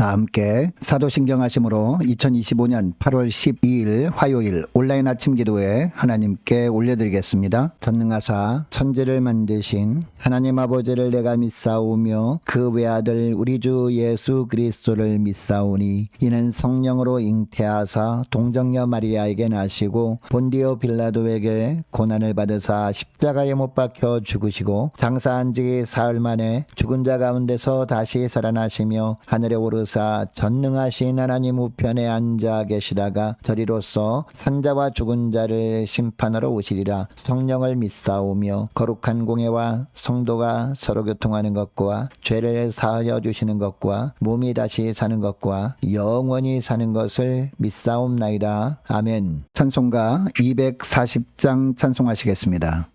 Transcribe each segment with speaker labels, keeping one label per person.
Speaker 1: 다 함께 사도신경 하심으로 2025년 8월 12일 화요일 온라인 아침 기도에 하나님께 올려드리겠습니다. 전능하사 천지를 만드신 하나님 아버지를 내가 믿사오며 그 외아들 우리 주 예수 그리스도를 믿사오니 이는 성령으로 잉태하사 동정녀 마리아에게 나시고 본디오 빌라도에게 고난을 받으사 십자가에 못 박혀 죽으시고 장사한 지 사흘 만에 죽은 자 가운데서 다시 살아나시며 하늘에 오르사 전능하신 하나님 우편에 앉아 계시다가 저리로서 산자와 죽은 자를 심판하러 오시리라. 성령을 믿사오며 거룩한 공예와 성도가 서로 교통하는 것과 죄를 사하여 주시는 것과 몸이 다시 사는 것과 영원히 사는 것을 믿사옵나이다. 아멘. 찬송가 240장 찬송하시겠습니다.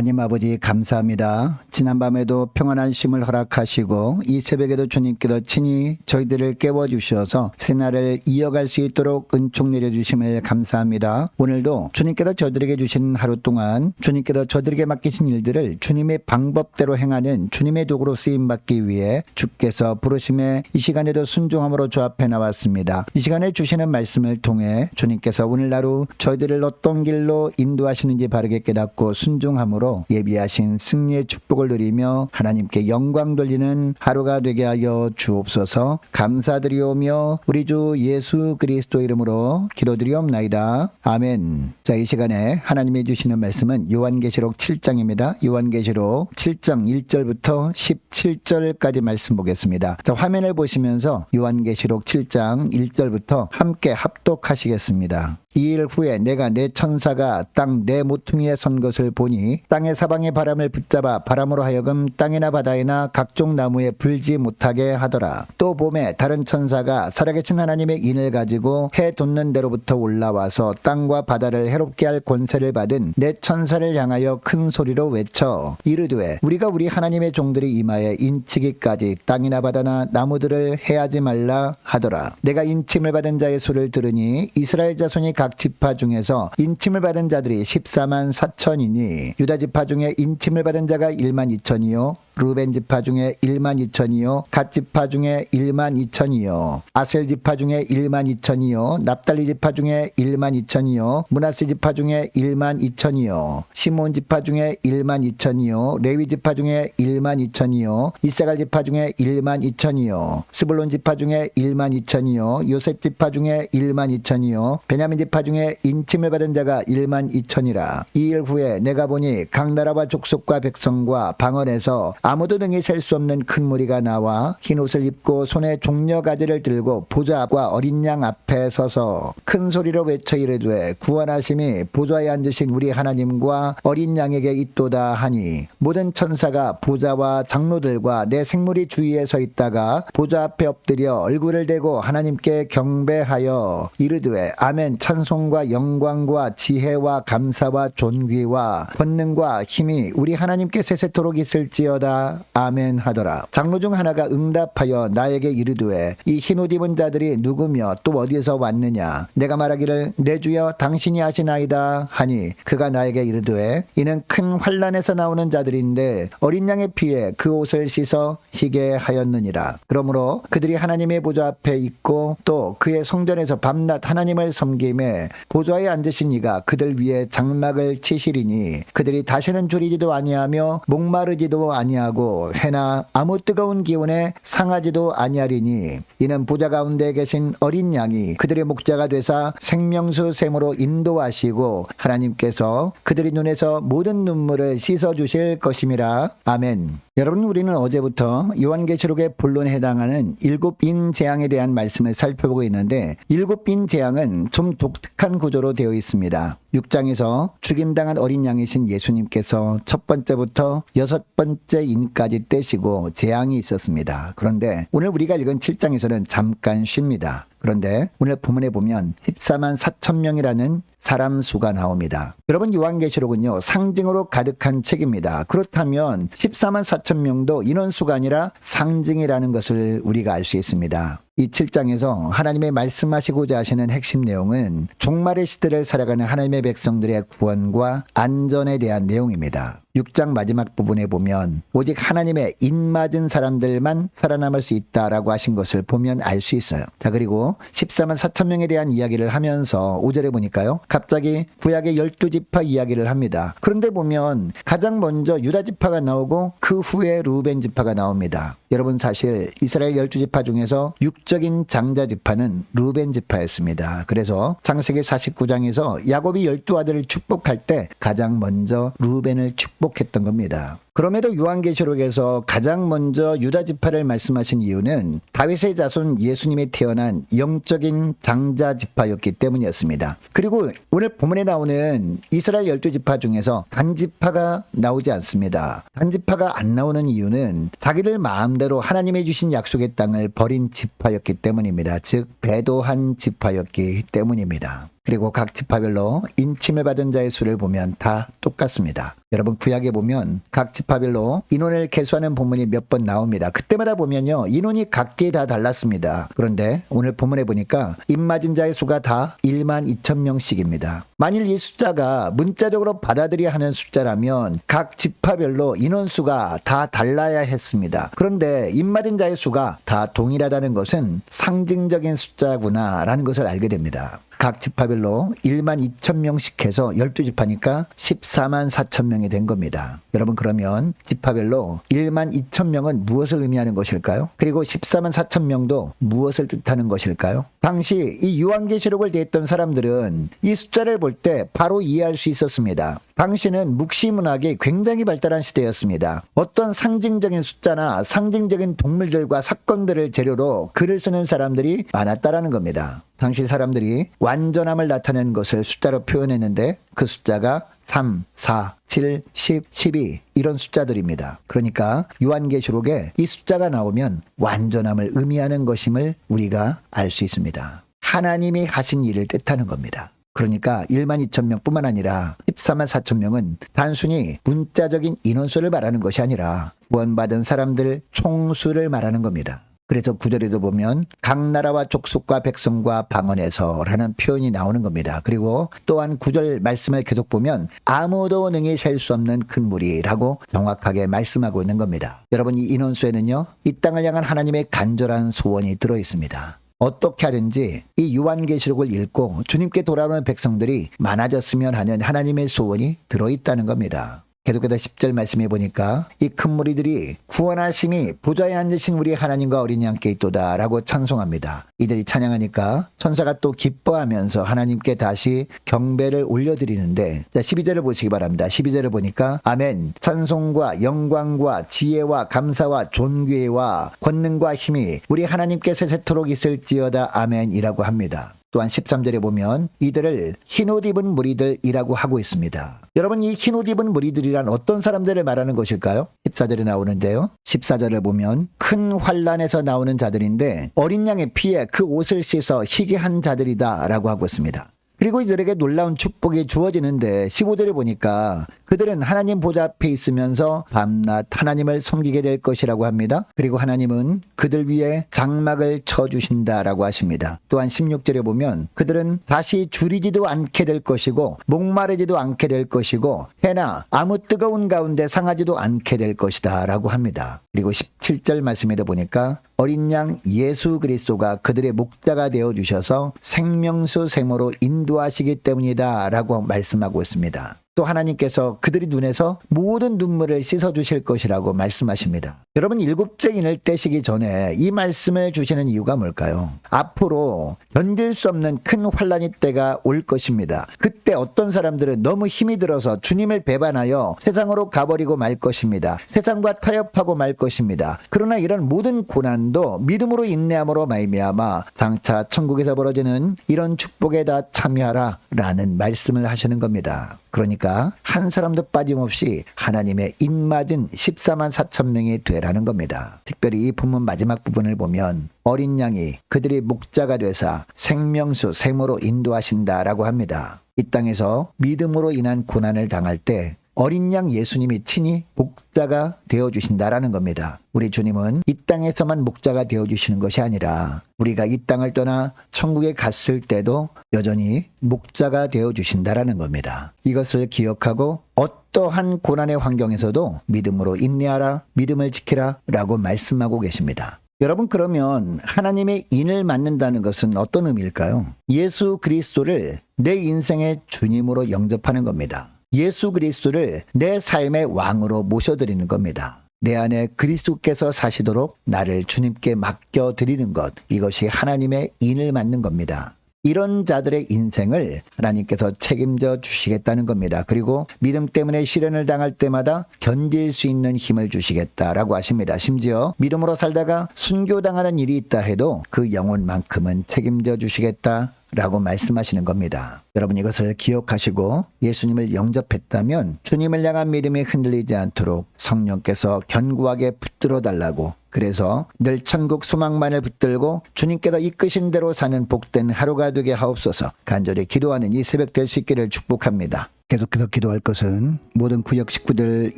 Speaker 1: 하나님 아버지 감사합니다. 지난밤에도 평안한 쉼을 허락하시고 이 새벽에도 주님께서 친히 저희들을 깨워주셔서 새날을 이어갈 수 있도록 은총 내려주심을 감사합니다. 오늘도 주님께서 저들에게 주신 하루 동안 주님께서 저들에게 맡기신 일들을 주님의 방법대로 행하는 주님의 도구로 쓰임받기 위해 주께서 부르심에 이 시간에도 순종함으로 주 앞에 나왔습니다. 이 시간에 주시는 말씀을 통해 주님께서 오늘 하루 저희들을 어떤 길로 인도하시는지 바르게 깨닫고 순종함으로 예비하신 승리의 축복을 누리며 하나님께 영광 돌리는 하루가 되게 하여 주옵소서. 감사드리오며 우리 주 예수 그리스도 이름으로 기도드리옵나이다. 아멘. 자, 이 시간에 하나님이 주시는 말씀은 요한계시록 7장입니다. 요한계시록 7장 1절부터 17절까지 말씀 보겠습니다. 자, 화면을 보시면서 요한계시록 7장 1절부터 함께 합독하시겠습니다. 2일 후에 내가 내 천사가 땅 내 모퉁이에 선 것을 보니 땅의 사방의 바람을 붙잡아 바람으로 하여금 땅이나 바다에나 각종 나무에 불지 못하게 하더라. 또 봄에 다른 천사가 살아계신 하나님의 인을 가지고 해 돋는 데로부터 올라와서 땅과 바다를 해롭게 할 권세를 받은 내 천사를 향하여 큰 소리로 외쳐 이르되 우리가 우리 하나님의 종들이 이마에 인치기까지 땅이나 바다나 나무들을 해하지 말라 하더라. 내가 인침을 받은 자의 수를 들으니 이스라엘 자손이 각 지파 중에서 인침을 받은 자들이 14만 4천이니 유다 지파 중에 인침을 받은 자가 1만 2천이요 루벤 지파 중에 1만 2천이요 갓 지파 중에 1만 2천이요 아셀 지파 중에 1만 2천이요 납달리 지파 중에 1만 2천이요 므낫세 지파 중에 1만 2천이요 시몬 지파 중에 1만 2천이요 레위 지파 중에 1만 2천이요 이사갈 지파 중에 1만 2천이요 스불론 지파 중에 1만 2천이요 요셉 지파 중에 1만 2천이요 베냐민 지파 중에 인침을 받은 자가 1만 2천이라. 2일 후에 내가 보니 각 나라와 족속과 백성과 방언에서 아무도 능히 셀 수 없는 큰 무리가 나와 흰 옷을 입고 손에 종려 가지를 들고 보좌 앞과 어린 양 앞에 서서 큰 소리로 외쳐 이르되 구원하심이 보좌에 앉으신 우리 하나님과 어린 양에게 있도다 하니 모든 천사가 보좌와 장로들과 내 생물이 주위에 서 있다가 보좌 앞에 엎드려 얼굴을 대고 하나님께 경배하여 이르되 아멘. 찬송과 영광과 지혜와 감사와 존귀와 권능과 힘이 우리 하나님께 세세토록 있을지어다. 아멘 하더라. 장로 중 하나가 응답하여 나에게 이르되 이 흰옷 입은 자들이 누구며 또 어디에서 왔느냐. 내가 말하기를 내 주여 당신이 아시나이다 하니 그가 나에게 이르되 이는 큰 환난에서 나오는 자들인데 어린 양의 피에 그 옷을 씻어 희게 하였느니라. 그러므로 그들이 하나님의 보좌 앞에 있고 또 그의 성전에서 밤낮 하나님을 섬김에 보좌에 앉으신 이가 그들 위에 장막을 치시리니 그들이 다시는 줄이지도 아니하며 목마르지도 아니하고 해나 아무 뜨거운 기운에 상하지도 아니하리니 이는 보좌 가운데 계신 어린 양이 그들의 목자가 되사 생명수 샘으로 인도하시고 하나님께서 그들의 눈에서 모든 눈물을 씻어 주실 것임이라. 아멘. 여러분, 우리는 어제부터 요한계시록의 본론에 해당하는 7인 재앙에 대한 말씀을 살펴보고 있는데 7인 재앙은 좀 독특한 구조로 되어 있습니다. 6장에서 죽임당한 어린 양이신 예수님께서 첫 번째부터 6번째 인까지 떼시고 재앙이 있었습니다. 그런데 오늘 우리가 읽은 7장에서는 잠깐 쉽니다. 그런데 오늘 본문에 보면 14만 4천 명이라는 사람 수가 나옵니다. 여러분, 요한계시록은요 상징으로 가득한 책입니다. 그렇다면 14만 4천 명도 인원수가 아니라 상징이라는 것을 우리가 알 수 있습니다. 이 7장에서 하나님의 말씀하시고자 하시는 핵심 내용은 종말의 시대를 살아가는 하나님의 백성들의 구원과 안전에 대한 내용입니다. 6장 마지막 부분에 보면 오직 하나님의 인맞은 사람들만 살아남을 수 있다라고 하신 것을 보면 알 수 있어요. 자, 그리고 14만 4천 명에 대한 이야기를 하면서 5절에 보니까요 갑자기 구약의 12지파 이야기를 합니다. 그런데 보면 가장 먼저 유다 지파가 나오고 그 후에 루벤 지파가 나옵니다. 여러분, 사실 이스라엘 12지파 중에서 육적인 장자 지파는 루벤 지파였습니다. 그래서 창세기 49장에서 야곱이 12아들을 축복할 때 가장 먼저 루벤을 축복했던 겁니다. 그럼에도 요한계시록에서 가장 먼저 유다 지파를 말씀하신 이유는 다윗의 자손 예수님이 태어난 영적인 장자 지파였기 때문이었습니다. 그리고 오늘 본문에 나오는 이스라엘 12지파 중에서 단지파가 나오지 않습니다. 단지파가 안 나오는 이유는 자기들 마음대로 하나님이 주신 약속의 땅을 버린 지파였기 때문입니다. 즉 배도한 지파였기 때문입니다. 그리고 각 지파별로 인침을 받은 자의 수를 보면 다 똑같습니다. 여러분, 구약에 보면 각 지파별로 인원을 계수하는 본문이 몇 번 나옵니다. 그때마다 보면요 인원이 각기 다 달랐습니다. 그런데 오늘 본문에 보니까 입맞은 자의 수가 다 1만 2천 명씩입니다. 만일 이 숫자가 문자적으로 받아들여야 하는 숫자라면 각 지파별로 인원수가 다 달라야 했습니다. 그런데 입맞은 자의 수가 다 동일하다는 것은 상징적인 숫자구나라는 것을 알게 됩니다. 각 지파별로 1만 2천 명씩 해서 12지파니까 14만 4천 명이 된 겁니다. 여러분, 그러면 지파별로 1만 2천 명은 무엇을 의미하는 것일까요? 그리고 14만 4천 명도 무엇을 뜻하는 것일까요? 당시 이 요한계시록을 냈던 사람들은 이 숫자를 볼 때 바로 이해할 수 있었습니다. 당시는 묵시문학이 굉장히 발달한 시대였습니다. 어떤 상징적인 숫자나 상징적인 동물들과 사건들을 재료로 글을 쓰는 사람들이 많았다라는 겁니다. 당시 사람들이 완전함을 나타내는 것을 숫자로 표현했는데 그 숫자가 3, 4, 7, 10, 12 이런 숫자들입니다. 그러니까 요한계시록에 이 숫자가 나오면 완전함을 의미하는 것임을 우리가 알 수 있습니다. 하나님이 하신 일을 뜻하는 겁니다. 그러니까 1만 2천 명뿐만 아니라 14만 4천 명은 단순히 문자적인 인원수를 말하는 것이 아니라 구원받은 사람들 총수를 말하는 겁니다. 그래서 9절에도 보면 각 나라와 족속과 백성과 방언에서라는 표현이 나오는 겁니다. 그리고 또한 9절 말씀을 계속 보면 아무도 능히 셀 수 없는 큰 무리라고 정확하게 말씀하고 있는 겁니다. 여러분, 이 인원수에는요, 이 땅을 향한 하나님의 간절한 소원이 들어 있습니다. 어떻게 하든지 이 요한계시록을 읽고 주님께 돌아오는 백성들이 많아졌으면 하는 하나님의 소원이 들어있다는 겁니다. 계속해서 10절 말씀해 보니까 이 큰 무리들이 구원하심이 보좌에 앉으신 우리 하나님과 어린 양께 있도다 라고 찬송합니다. 이들이 찬양하니까 천사가 또 기뻐하면서 하나님께 다시 경배를 올려드리는데, 자, 12절을 보시기 바랍니다. 12절을 보니까 아멘, 찬송과 영광과 지혜와 감사와 존귀와 권능과 힘이 우리 하나님께 세세토록 있을지어다 아멘이라고 합니다. 또한 13절에 보면 이들을 흰옷 입은 무리들이라고 하고 있습니다. 여러분, 이 흰옷 입은 무리들이란 어떤 사람들을 말하는 것일까요? 14절에 나오는데요. 14절을 보면 큰 환란에서 나오는 자들인데 어린 양의 피에 그 옷을 씻어 희게 한 자들이다 라고 하고 있습니다. 그리고 이들에게 놀라운 축복이 주어지는데 15절에 보니까 그들은 하나님 보좌 앞에 있으면서 밤낮 하나님을 섬기게 될 것이라고 합니다. 그리고 하나님은 그들 위에 장막을 쳐주신다라고 하십니다. 또한 16절에 보면 그들은 다시 줄이지도 않게 될 것이고 목마르지도 않게 될 것이고 해나 아무 뜨거운 가운데 상하지도 않게 될 것이다 라고 합니다. 그리고 17절 말씀에도 보니까 어린 양 예수 그리스도가 그들의 목자가 되어주셔서 생명수 샘으로 인도하시기 때문이다 라고 말씀하고 있습니다. 또 하나님께서 그들의 눈에서 모든 눈물을 씻어주실 것이라고 말씀하십니다. 여러분, 일곱째 인을 떼시기 전에 이 말씀을 주시는 이유가 뭘까요? 앞으로 견딜 수 없는 큰 환란의 때가 올 것입니다. 그때 어떤 사람들은 너무 힘이 들어서 주님을 배반하여 세상으로 가버리고 말 것입니다. 세상과 타협하고 말 것입니다. 그러나 이런 모든 고난도 믿음으로 인내함으로 말미암아 장차 천국에서 벌어지는 이런 축복에 다 참여하라 라는 말씀을 하시는 겁니다. 그러니까 한 사람도 빠짐없이 하나님의 입맞은 14만 4천 명이 되라는 겁니다. 특별히 이 본문 마지막 부분을 보면 어린 양이 그들의 목자가 되사 생명수 샘으로 인도하신다라고 합니다. 이 땅에서 믿음으로 인한 고난을 당할 때 어린 양 예수님이 친히 목자가 되어주신다라는 겁니다. 우리 주님은 이 땅에서만 목자가 되어주시는 것이 아니라 우리가 이 땅을 떠나 천국에 갔을 때도 여전히 목자가 되어주신다라는 겁니다. 이것을 기억하고 어떠한 고난의 환경에서도 믿음으로 인내하라, 믿음을 지키라 라고 말씀하고 계십니다. 여러분, 그러면 하나님의 인을 맡는다는 것은 어떤 의미일까요? 예수 그리스도를 내 인생의 주님으로 영접하는 겁니다. 예수 그리스도를 내 삶의 왕으로 모셔드리는 겁니다. 내 안에 그리스도께서 사시도록 나를 주님께 맡겨드리는 것, 이것이 하나님의 인을 맡는 겁니다. 이런 자들의 인생을 하나님께서 책임져 주시겠다는 겁니다. 그리고 믿음 때문에 시련을 당할 때마다 견딜 수 있는 힘을 주시겠다라고 하십니다. 심지어 믿음으로 살다가 순교당하는 일이 있다 해도 그 영혼만큼은 책임져 주시겠다 라고 말씀하시는 겁니다. 여러분, 이것을 기억하시고 예수님을 영접했다면 주님을 향한 믿음이 흔들리지 않도록 성령께서 견고하게 붙들어 달라고, 그래서 늘 천국 소망만을 붙들고 주님께서 이끄신 대로 사는 복된 하루가 되게 하옵소서. 간절히 기도하는 이 새벽 될 수 있기를 축복합니다. 계속해서 기도할 것은 모든 구역 식구들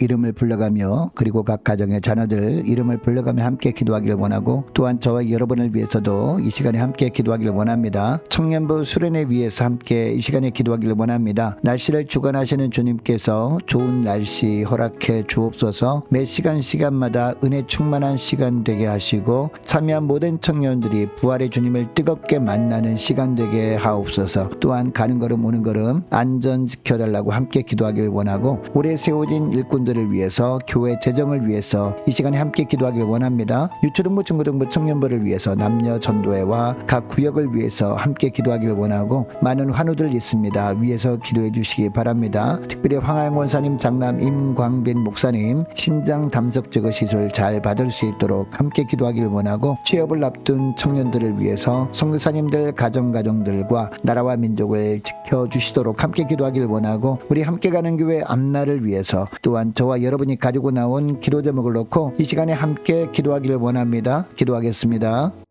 Speaker 1: 이름을 불러가며 그리고 각 가정의 자녀들 이름을 불러가며 함께 기도하기를 원하고, 또한 저와 여러분을 위해서도 이 시간에 함께 기도하기를 원합니다. 청년부 수련회 위해서 함께 이 시간에 기도하기를 원합니다. 날씨를 주관하시는 주님께서 좋은 날씨 허락해 주옵소서. 매 시간마다 은혜 충만한 시간 되게 하시고 참여한 모든 청년들이 부활의 주님을 뜨겁게 만나는 시간 되게 하옵소서. 또한 가는 걸음 오는 걸음 안전 지켜달라고 원하고 함께 기도하길 원하고 올해 세워진 일꾼들을 위해서 교회 재정을 위해서 이 시간에 함께 기도하길 원합니다. 유초등부 중고등부 청년부를 위해서 남녀 전도회와 각 구역을 위해서 함께 기도하길 원하고 많은 환우들 있습니다. 위에서 기도해 주시기 바랍니다. 특별히 황하영 원사님 장남 임광빈 목사님 신장 담석 제거 시술 잘 받을 수 있도록 함께 기도하길 원하고 취업을 앞둔 청년들을 위해서 선교사님들 가정들과 나라와 민족을 지켜주시도록 함께 기도하길 원하고 우리 함께 가는 교회 앞날을 위해서 또한 저와 여러분이 가지고 나온 기도 제목을 놓고 이 시간에 함께 기도하길 원합니다. 기도하겠습니다.